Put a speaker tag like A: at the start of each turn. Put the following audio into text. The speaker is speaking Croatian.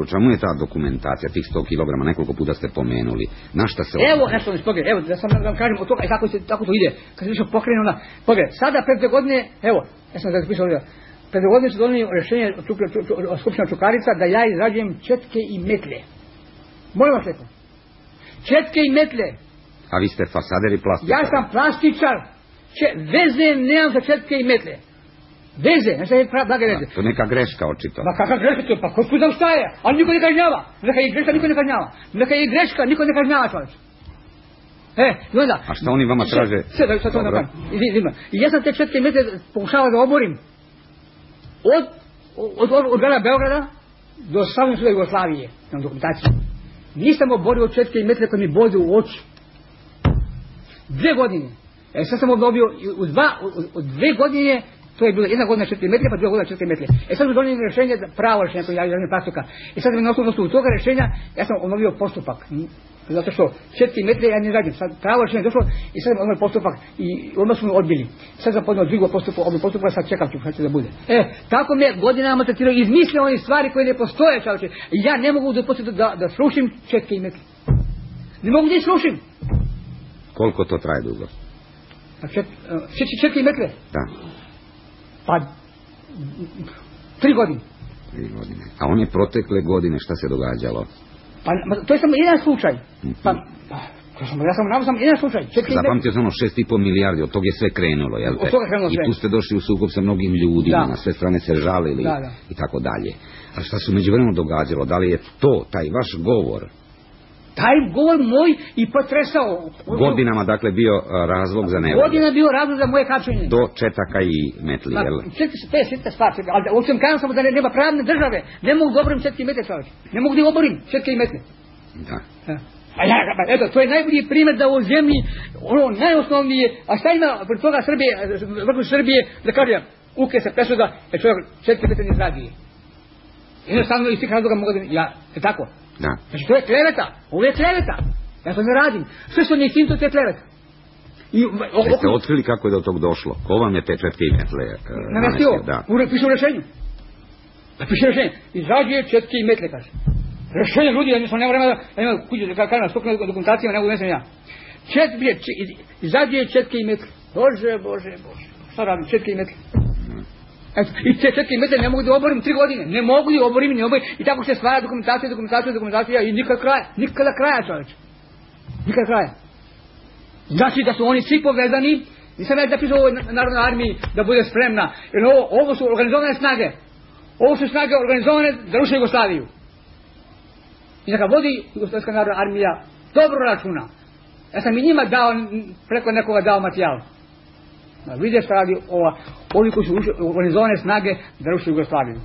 A: o čemu je ta dokumentacija, tih 100 kg, nekoliko puta ste pomenuli, na šta se...
B: Evo, nešto mi spogledaj, evo, da sam vam kažem od toga, kako to ide, kad se više pokrenu na... Pogledaj, sada pred 2 godine, evo, ja sam zapisao ovdje, pred 2 godine su donijeli rješenje od Skupština Čukarica da ja izrađujem četke i metle. Molim vas lijepo. Četke i metle.
A: A vi ste fasader i plastičar.
B: Ja sam plastičar. Veze nemam za četke i metle. Veze, nešto je blage veze.
A: To neka greška očito.
B: Ma kakva greška to, pa ko znam šta je, ali niko ne kažnjava. Neka je greška, niko ne kažnjava. Neka je greška, niko ne kažnjava čovječ. I onda...
A: A šta oni vama traže?
B: Sve to napravim. I ja sam te četke i metle pokušavao da oborim. Od grada Beograda do samog suda Jugoslavije, na dokumentaciju. Nisam oborio četke i metle koje mi bode u oči. 2 godine. Sad sam obnovio u 2 godine, to je bilo 1 godina četke metle, pa 2 godina četke metle. Sad smo donijeli rješenje, pravo rješenje, to je javljanje plastoka. Sad na osnovu toga rješenja, ja sam obnovio postupak. Zato što četke metle ja ne radim. Sad pravo rješenje došlo i sad sam obnovio postupak i odmah smo odbili. Sad sam podnio drugo postupak, sad čekam ću šta će da bude. Tako me godinama maltretirao, izmislio oni stvari koje ne postoje, čovječe. Ja ne mogu dopustiti da slušim četke i metle. Ne mogu da ih slušim.
A: Koliko to traje dugo?
B: Četke i metle?
A: Da.
B: Pa 3 godine.
A: 3 godine. A one protekle godine šta se događalo?
B: Pa to je samo jedan slučaj. Ja sam navio samo jedan slučaj.
A: Zapamtio sam 6,5 milijardi, od toga je sve krenulo, jel te?
B: Od toga krenulo sve.
A: I tu ste došli u sukob sa mnogim ljudima, na sve strane se žalili i tako dalje. A šta se međuvremenu događalo? Da li je to, taj vaš govor?
B: Taj govor moj i potresao.
A: Godinama, dakle, bio razlog za nevolje.
B: Godina bio razlog za moje kačenje.
A: Do četaka i metli, jel?
B: To je svita stvar. Ali uopće kažem samo da nema pravne države. Ne mogu da oborim četke i metle, čovječ. Ne mogu da oborim četke i metle.
A: Da.
B: Eto, to je najbolji primjer da u zemlji, ono najosnovnije, a šta ima pred toga vrhu Srbije, da kaže, uke se presuda, čovjek četke i metle ne izradi. Jednostavno iz tih razloga mogu da... je tako?
A: Da.
B: Znači to je kleveta, ovo je kleveta. Ja to ne radim. Sve što nije to je kleveta.
A: Jeste otkrili kako je do tog došlo? Ko vam je te četke i metle
B: namestio? Piše u rješenju. Piše u rješenju. Izrađuje četke i metle, kaže. Rješenje ljudi, ja nisam nema vremena da imam kuće, da kažem na stokne dokumentacijama, ne mogu nesam ja. Izrađuje četke i metle. Bože. Šta radim? Četke i metle. I te četke i metle ne mogu da oborim 3 godine. Ne mogu da oborim, i tako se stvara dokumentacija i nikada kraja čovječ. Nikada kraja. Znači da su oni svi povezani, nisam ja zapisao ovoj Narodnoj armiji da bude spremna, jer ovo su organizovane snage. Ovo su snage organizovane da ruše Jugoslaviju. I neka vodi Jugoslavijska narodna armija dobro računa. Ja sam i njima dao, preko nekoga dao materijal. Vidite šta radi ovi koji su organizovane snage da ruše Jugoslaviju.